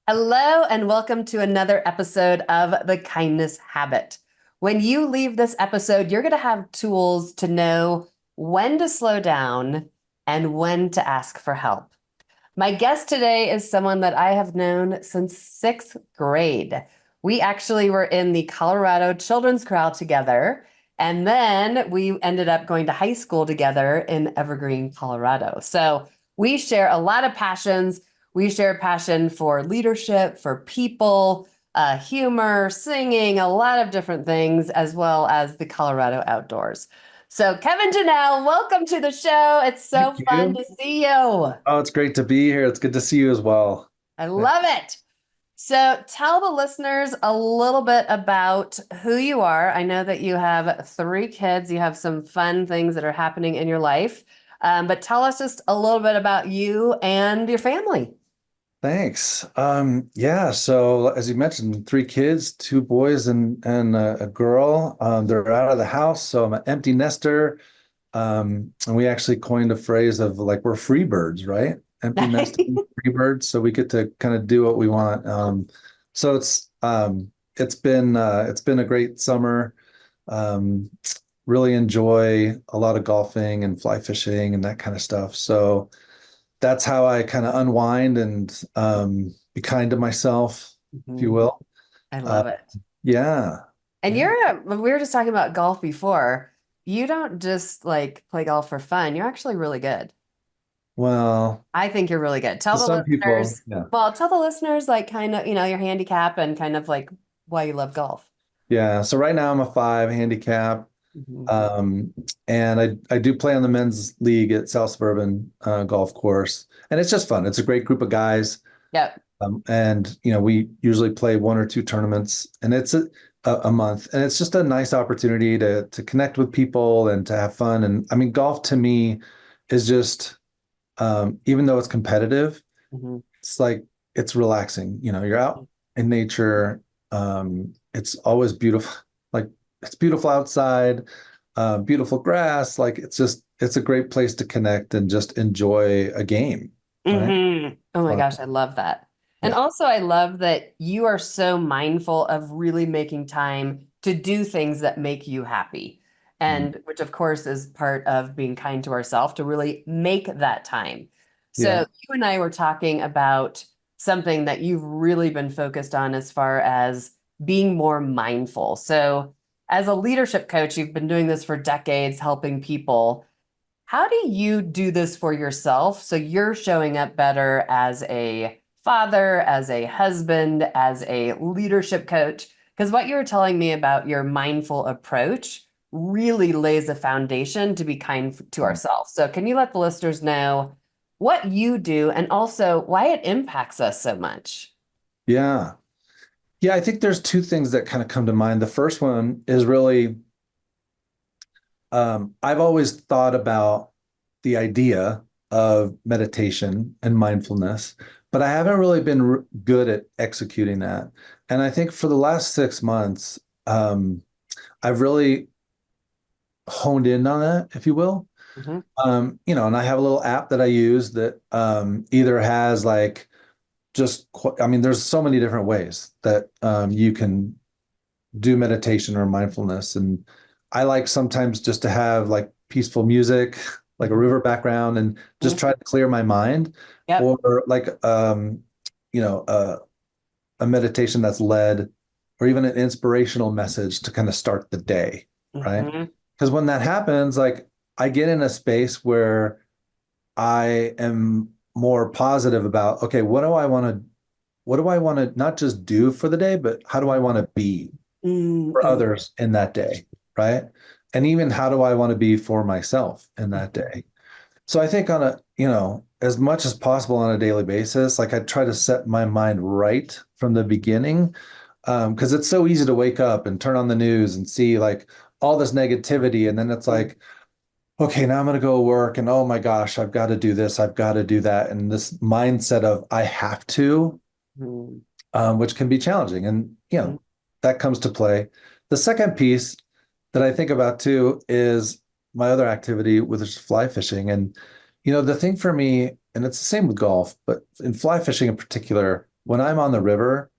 Hello, and welcome to another episode of The Kindness Habit. When you leave this episode, you're going to have tools to know when to slow down and when to ask for help. My guest today is someone that I have known since sixth grade. We actually were in the Colorado Children's Chorale together, and then we ended up going to high school together in Evergreen, Colorado. So we share a lot of passions. We share a passion for leadership, for people, humor, singing, a lot of different things, as well as the Colorado outdoors. So, Kevin Jonell, welcome to the show. It's so Thank fun you. to see you. Oh, it's great to be here. It's good to see you as well. I love it. So, tell the listeners a little bit about who you are. I know that you have three kids, you have some fun things that are happening in your life, but tell us just a little bit about you and your family. Thanks. Yeah, so as you mentioned, three kids, two boys and a girl. They're out of the house, so I'm an empty nester. And we actually coined a phrase of like we're free birds, right? Empty nesting, free birds, so we get to kind of do what we want. So it's been a great summer. Um, really enjoy a lot of golfing and fly fishing and that kind of stuff. So that's how I kind of unwind and be kind to myself, if you Mhm. will. I Uh, love it. yeah, And yeah. we were just talking about golf before. You don't just like play golf for fun. You're actually really good. Well, I think you're really good. to Tell the some people, listeners, yeah, tell the listeners like kind of, your handicap and kind of like why you love golf. yeah. So right now I'm a five handicap, Mhm. um, and I do play on the men's league at South Suburban Golf Course, and it's just fun. It's a great group of guys. Yep. And we usually play one or two tournaments, and it's a month, and it's just a nice opportunity to connect with people and to have fun. And I mean, golf to me is just even though it's competitive, Mhm. it's like it's relaxing. You're out in nature. It's always beautiful. Like it's beautiful outside, beautiful grass. Like it's a great place to connect and just enjoy a game, right? Oh my Fun. gosh, I love that. And Yeah. also, I love that you are so mindful of really making time to do things that make you happy. Mm. And which, of course, is part of being kind to ourselves to really make that time. So, Yeah. you and I were talking about something that you've really been focused on as far as being more mindful. So, as a leadership coach, you've been doing this for decades, helping people. How do you do this for yourself so you're showing up better as a father, as a husband, as a leadership coach? Because what you were telling me about your mindful approach really lays a foundation to be kind to ourselves. So, can you let the listeners know what you do and also why it impacts us so much? Yeah. Yeah, I think there's two things that kind of come to mind. The first one is really, I've always thought about the idea of meditation and mindfulness, but I haven't really been good at executing that. And I think for the last 6 months, I've really honed in on that, if you will. Mhm. And I have a little app that I use that either has like I mean, there's so many different ways that you can do meditation or mindfulness. And I like sometimes just to have like peaceful music, like a river background, and just try Mhm. to clear my mind, Yep. or like you know, a meditation that's led, or even an inspirational message to kind of start the day, right? Mhm. Because when that happens, like I get in a space where I am more positive about, okay, what do I want to not just do for the day, but how do I want to be for Mm-hmm. others in that day, right? And even how do I want to be for myself in that day? So I think as much as possible on a daily basis, like I try to set my mind right from the beginning, because it's so easy to wake up and turn on the news and see like all this negativity, and then it's like, okay, now I'm going to go work, and oh my gosh, I've got to do this, I've got to do that, and this mindset of I have to, which can be challenging. And, that comes to play. The second piece that I think about too is my other activity, which is fly fishing. And, the thing for me, and it's the same with golf, but in fly fishing in particular, when I'm on the river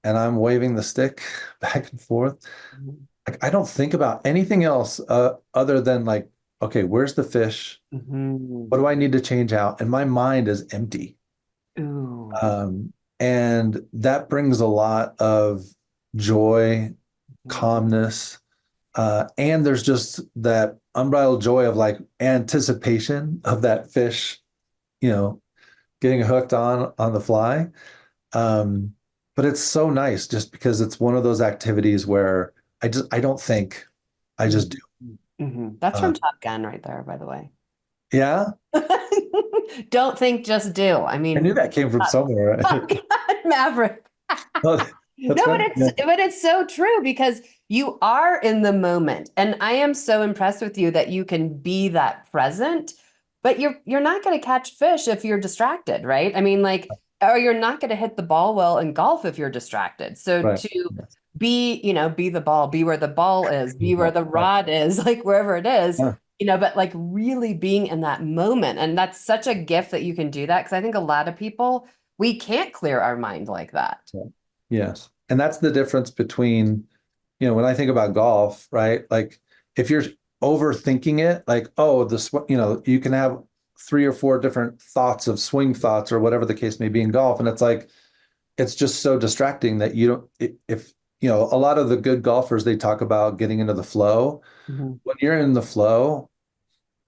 and I'm waving the stick back and forth, Mhm. like I don't think about anything else other than like, okay, where's the fish? Mhm. What do I need to change out? And my mind is empty. Ooh. Um, and that brings a lot of joy, Mhm. calmness, and there's just that unbridled joy of like anticipation of that fish, you know, getting hooked on the fly. Um, but it's so nice just because it's one of those activities where I don't think, I just do. Mhm. Mhm. That's Uh, from Top Gun right there, by the way. yeah, Don't think, just do. I I knew mean, that came from somewhere. Top Gun Maverick. Oh, No, that's but good. Yeah. it's so true because you are in the moment. And I am so impressed with you that you can be that present, but you're not going to catch fish if you're distracted, right? I mean, like, or you're not going to hit the ball well in golf if you're distracted. So Right. to Yes. be the ball, be where the ball is, be where the Right. rod is, like wherever it is, Yeah. but like really being in that moment. And that's such a gift that you can do that. Because I think a lot of people, we can't clear our mind like that. So, yes. And that's the difference between, when I think about golf, right? Like if you're overthinking it, like, oh, you can have three or four different thoughts of swing thoughts or whatever the case may be in golf. And it's like, it's just so distracting that you don't, if, a lot of the good golfers, they talk about getting into the flow. Mhm. When you're in the flow,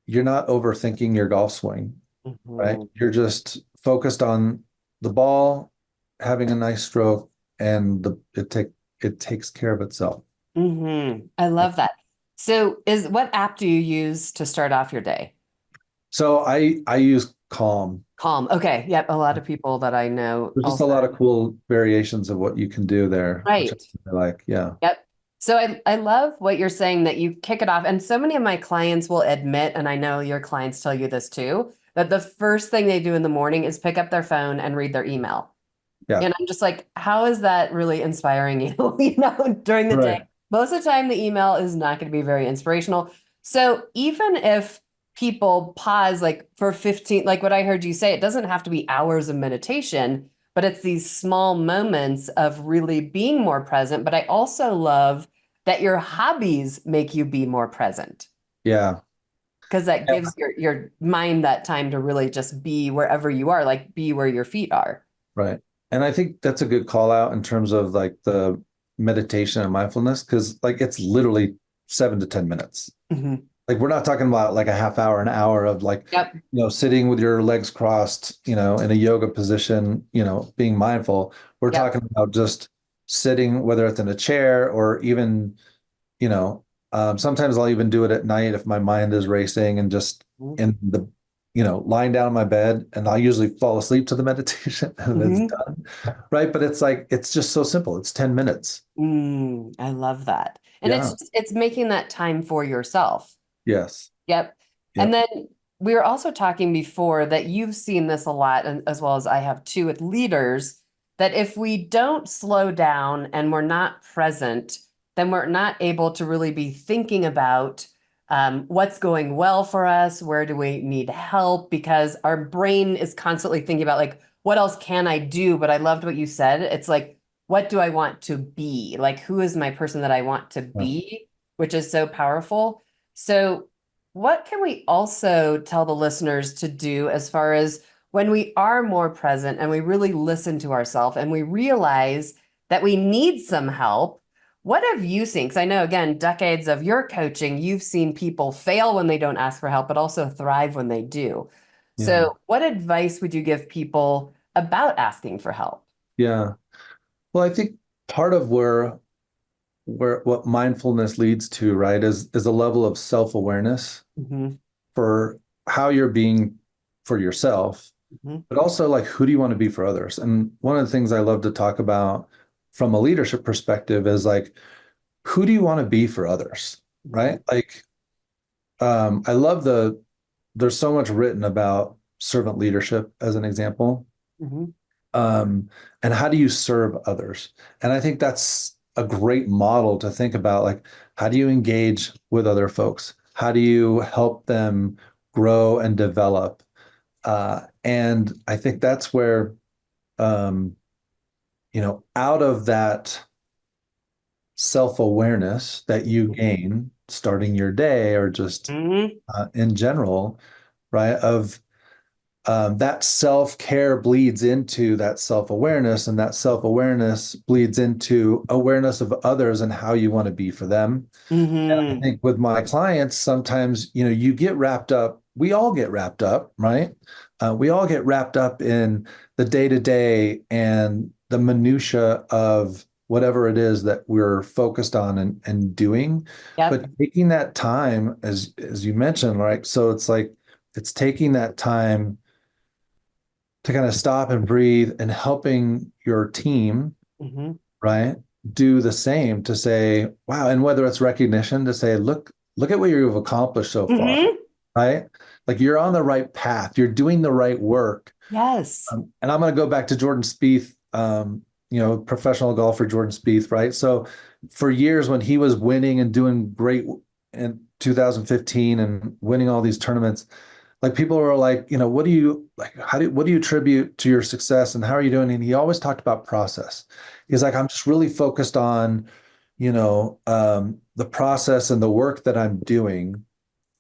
you're not overthinking your golf swing, right? Mhm. You're just focused on the ball, having a nice stroke, and it takes care of itself. I love that. So is what app do you use to start off your day? So I use Calm. Calm. Okay. Yep. A lot of people that I know There's just a also. lot of cool variations of what you can do there, which I Right. really like. Yeah. Yep. So I love what you're saying that you kick it off. And so many of my clients will admit, and I know your clients tell you this too, that the first thing they do in the morning is pick up their phone and read their email. Yeah. And I'm just like, how is that really inspiring you, during the day? Right. Most of the time, the email is not going to be very inspirational. So even if people pause like for 15, like what I heard you say, it doesn't have to be hours of meditation, but it's these small moments of really being more present. But I also love that your hobbies make you be more present Yeah. because that Yeah. gives your mind that time to really just be wherever you are, like be where your feet are. Right. And I think that's a good call out in terms of like the meditation and mindfulness, because like it's literally 7 to 10 minutes. Mhm. Like we're not talking about like a half hour, an hour of like, Yep. sitting with your legs crossed, in a yoga position, being mindful. We're Yep. talking about just sitting, whether it's in a chair or even, you know, sometimes I'll even do it at night if my mind is racing and just in the, lying down in my bed, and I'll usually fall asleep to the meditation and it's Mhm. done. Right. But it's like, it's just so simple. It's 10 minutes. I love that. And Yeah. it's making that time for yourself. Yes. Yep. And Yep. then we were also talking before that you've seen this a lot, and as well as I have too, with leaders, that if we don't slow down and we're not present, then we're not able to really be thinking about what's going well for us, where do we need help, because our brain is constantly thinking about like, what else can I do? But I loved what you said. It's like, what do I want to be? Like, who is my person that I want to Yeah. be, which is so powerful. So what can we also tell the listeners to do as far as when we are more present and we really listen to ourselves and we realize that we need some help? What have you seen? Because I know, again, decades of your coaching, you've seen people fail when they don't ask for help, but also thrive when they do. Yeah. So, what advice would you give people about asking for help? Yeah. Well, I think part of where what mindfulness leads to, right, is a level of self-awareness Hmm. for how you're being for yourself, Hmm. but also like who do you want to be for others? And one of the things I love to talk about from a leadership perspective is like, who do you want to be for others? Hmm. Right? Like, I love there's so much written about servant leadership as an example. Hmm. um, and how do you serve others? And I think that's a great model to think about. Like, how do you engage with other folks? How do you help them grow and develop? And I think that's where um, out of that self-awareness that you gain starting your day or just Mhm. in general, right? Of that self-care bleeds into that self-awareness, and that self-awareness bleeds into awareness of others and how you want to be for them. I Mhm. think with my clients, sometimes, you get wrapped up. We all get wrapped up, right? We all get wrapped up in the day to day and the minutia of whatever it is that we're focused on and doing. Yep. But taking that time, as you mentioned, right? So it's like it's taking that time to kind of stop and breathe and helping your team, Mhm. right, do the same to say, wow, and whether it's recognition to say, look at what you've accomplished so far, Mhm. right? Like you're on the right path, you're doing the right work. Yes. And I'm going to go back to Jordan Spieth, professional golfer Jordan Spieth, right? So for years when he was winning and doing great in 2015 and winning all these tournaments, like people were like, what do you like? What do you attribute to your success and how are you doing? And he always talked about process. He's like, I'm just really focused on, the process and the work that I'm doing,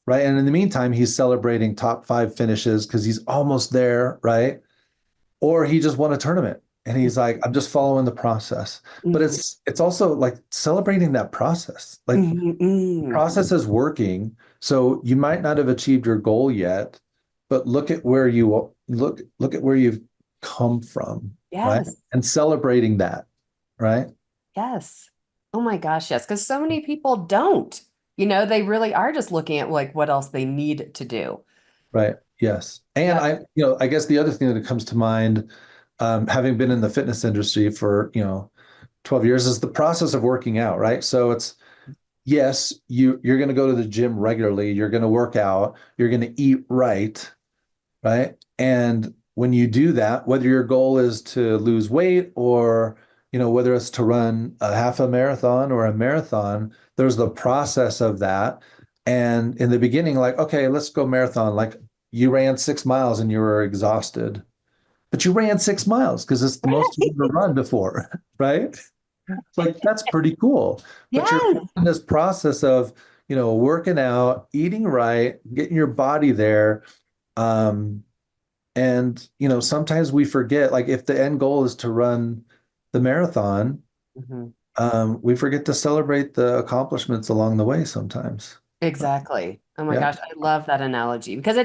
right? And in the meantime, he's celebrating top five finishes because he's almost there, right? Or he just won a tournament and he's like, I'm just following the process. But Mhm. it's also like celebrating that process. Like Mhm. Mhm. process is working. So you might not have achieved your goal yet, but look at where you've come from, right? Yes. And celebrating that, right? Yes. Oh my gosh, yes. Because so many people don't. They really are just looking at like what else they need to do. Right. Yes. And Yep. I guess the other thing that comes to mind, having been in the fitness industry for, 12 years is the process of working out, right? So it's yes, you're going to go to the gym regularly, you're going to work out, you're going to eat right? And when you do that, whether your goal is to lose weight or, whether it's to run a half a marathon or a marathon, there's the process of that. And in the beginning, like, okay, let's go marathon. Like you ran 6 miles and you were exhausted, but you ran 6 miles because it's the most you've ever run before, right? It's like that's pretty cool. But you're Yes. in this process of, working out, eating right, getting your body there. Um, and, sometimes we forget, like if the end goal is to run the marathon, Mhm. we forget to celebrate the accomplishments along the way sometimes. Exactly. Oh my Yeah. gosh, I love that analogy because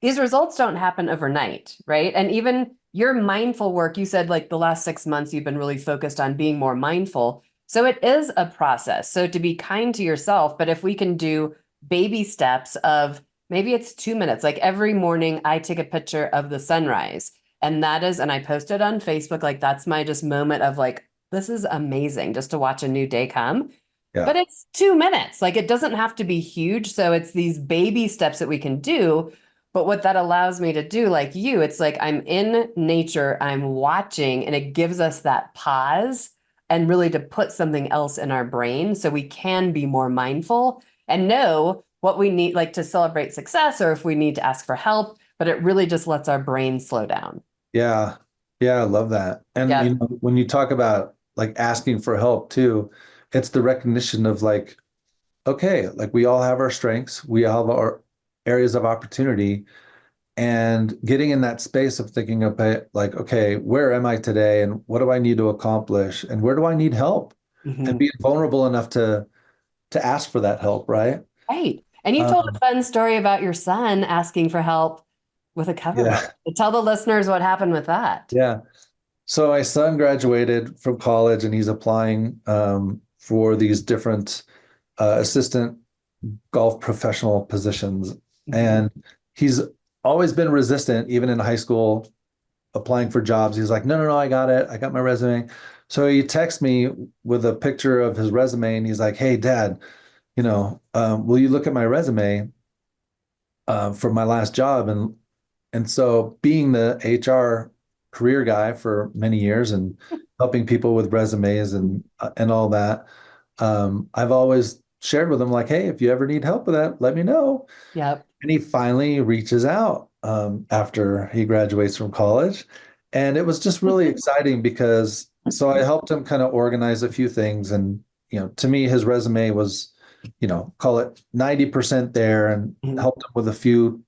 these results don't happen overnight, right? And even your mindful work, you said like the last 6 months you've been really focused on being more mindful. So it is a process. So to be kind to yourself, but if we can do baby steps of maybe it's 2 minutes, like every morning I take a picture of the sunrise. And I post it on Facebook, like that's my just moment of like, this is amazing just to watch a new day come. Yeah. But it's 2 minutes. Like it doesn't have to be huge. So it's these baby steps that we can do. But what that allows me to do, like you, it's like I'm in nature, I'm watching, and it gives us that pause and really to put something else in our brain so we can be more mindful and know what we need, like to celebrate success or if we need to ask for help. But it really just lets our brain slow down. Yeah. Yeah. I love that. And, Yep. when you talk about like asking for help too, it's the recognition of like, okay, like we all have our strengths, we all have our areas of opportunity, and getting in that space of thinking about like, okay, where am I today and what do I need to accomplish and where do I need help? And Mhm. being vulnerable enough to ask for that help, right? Right. And you told a Um, fun story about your son asking for help with a cover letter. yeah, Tell the listeners what happened with that. yeah. So my son graduated from college and he's applying for these different assistant golf professional positions. Mhm. And he's always been resistant, even in high school, applying for jobs. He's like, no, no, no, I got it. I got my resume. So he texts me with a picture of his resume and he's like, hey, Dad, will you look at my resume for my last job? And so being the HR career guy for many years and helping people with resumes and all that, I've always shared with him like, hey, if you ever need help with that, let me know. Yep. And he finally reaches out after he graduates from college. And it was just really exciting because So I helped him kind of organize a few things. And, to me, his resume was, call it 90% there, and Mhm. helped him with a few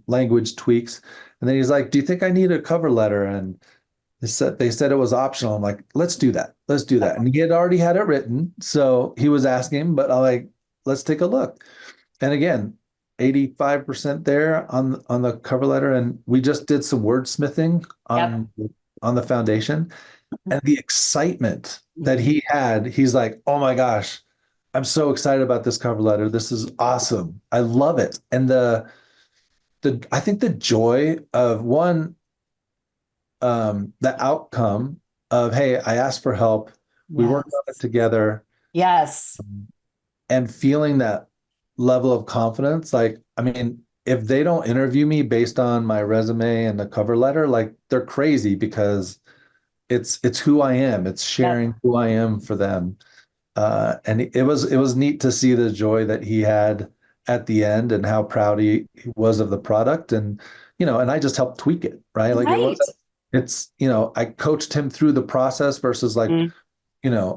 language tweaks. And then he's like, "Do you think I need a cover letter?" And they said it was optional. I'm like, "Let's do that. Let's do that." And he had already had it written. So he was asking, but I'm like, "Let's take a look." And again, 85% there on the cover letter. And we just did some wordsmithing Yep. on the foundation. And the excitement that Mhm. he had, he's like, "Oh my gosh, I'm so excited about this cover letter. This is awesome. I love it." And the I think the joy of one, the outcome of, hey, I asked for help, we worked on it Yes. together, Yes. and feeling that level of confidence. Like, I mean, if they don't interview me based on my resume and the cover letter, like, they're crazy, because it's who I am. It's Yep. sharing who I am for them. And it was neat to see the joy that he had at the end, and how proud he was of the product. And and I just helped tweak it, right? Like, it Right. wasn't it's I coached him through the process versus like, Mm.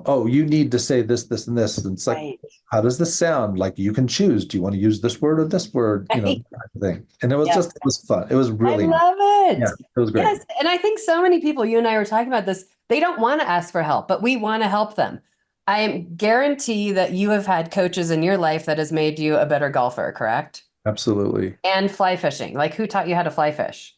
"Oh, you need to say this, this, and this." And it's like, Right. how does this sound? Like, you can choose. Do you want to use this word or this word? Right. That type of thing. And Yep. it was fun. It was I really neat. love Yeah, it. it was great. Yes. And I think so many people, you and I were talking about this, they don't want to ask for help, but we want to help them. I guarantee that you have had coaches in your life that has made you a better golfer, correct? Absolutely. And fly fishing. Like who taught you how to fly fish?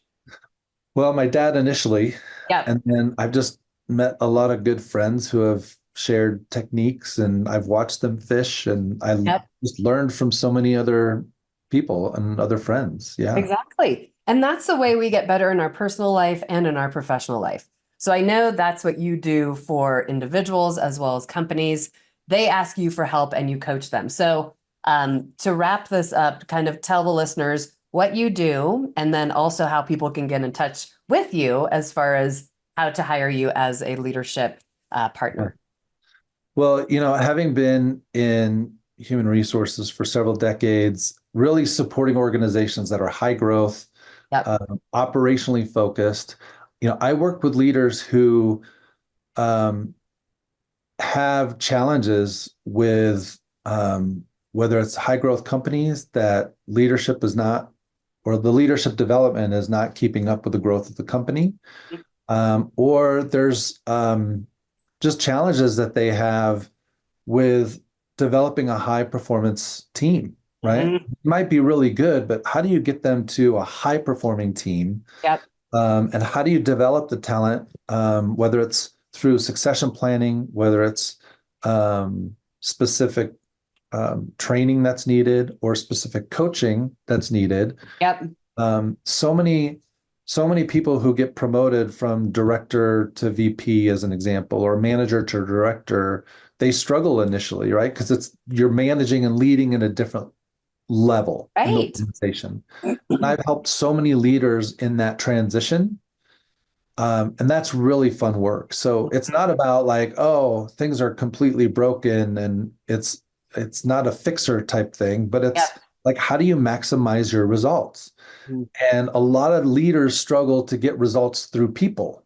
Well, my dad initially, Yep. and then I've just met a lot of good friends who have shared techniques, and I've watched them fish, and I Yep. just learned from so many other people and other friends. Yeah, Exactly. And that's the way we get better in our personal life and in our professional life. So I know that's what you do for individuals as well as companies. They ask you for help and you coach them. So to wrap this up, kind of tell the listeners what you do and then also how people can get in touch with you as far as how to hire you as a leadership yeah. partner. Well, having been in human resources for several decades, really supporting organizations that are high growth, Yep. operationally focused, I work with leaders who um, have challenges with, whether it's high growth companies that leadership is not, or the leadership development is not keeping up with the growth of the company, or there's just challenges that they have with developing a high performance team, right? Mhm. It might be really good, but how do you get them to a high performing team? Yep. And how do you develop the talent, whether it's through succession planning, whether it's specific training that's needed, or specific coaching that's needed? Yep. So many people who get promoted from director to VP, as an example, or manager to director, they struggle initially, right? Because you're managing and leading in a different level in the Right. organization. And I've helped so many leaders in that transition. And that's really fun work. So it's not about like, oh, things are completely broken, and it's not a fixer type thing, but it's Yep. like, how do you maximize your results? And a lot of leaders struggle to get results through people.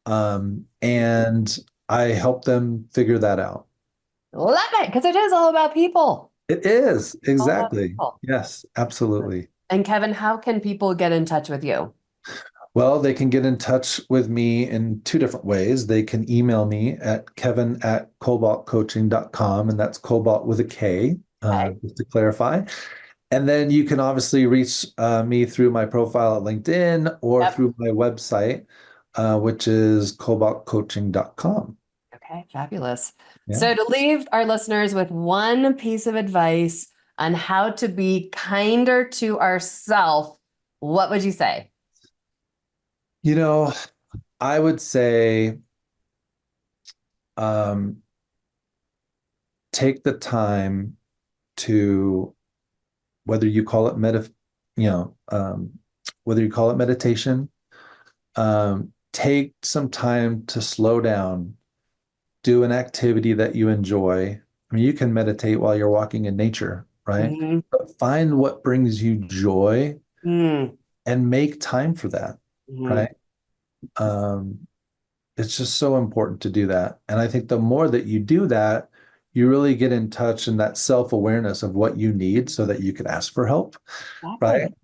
And I help them figure that out. Love it because it is all about people. It is, All about exactly. people. Yes, absolutely. And Kevin, how can people get in touch with you? Well, they can get in touch with me in two different ways. They can email me at kevin@cobaltcoaching.com, and that's Cobalt with a K, Okay. just to clarify. And then you can obviously reach me through my profile at LinkedIn, or Yep. through my website, which is cobaltcoaching.com. Okay. Fabulous. Yeah. So, to leave our listeners with one piece of advice on how to be kinder to ourselves, what would you say? You know, I would say, um, take the time to, whether you call it you know, whether you call it meditation, take some time to slow down, do an activity that you enjoy. I mean, you can meditate while you're walking in nature, right? Mm, But find what brings you joy mm, and make time for that, mm. right? Um, it's just so important to do that. And I think the more that you do that, you really get in touch and that self-awareness of what you need so that you can ask for help, Exactly.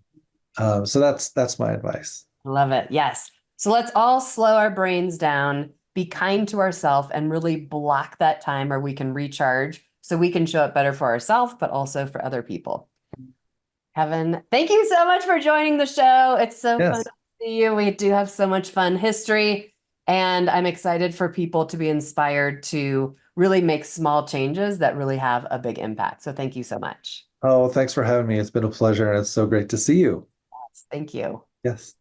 right? So that's my advice. Love it. Yes. So let's all slow our brains down, be kind to ourselves, and really block that time where we can recharge so we can show up better for ourselves, but also for other people. Kevin, thank you so much for joining the show. It's so fun Yes. to see you. We do have so much fun history, and I'm excited for people to be inspired to really make small changes that really have a big impact. So thank you so much. Oh, thanks for having me. It's been a pleasure and it's so great to see you. Thank you. Yes.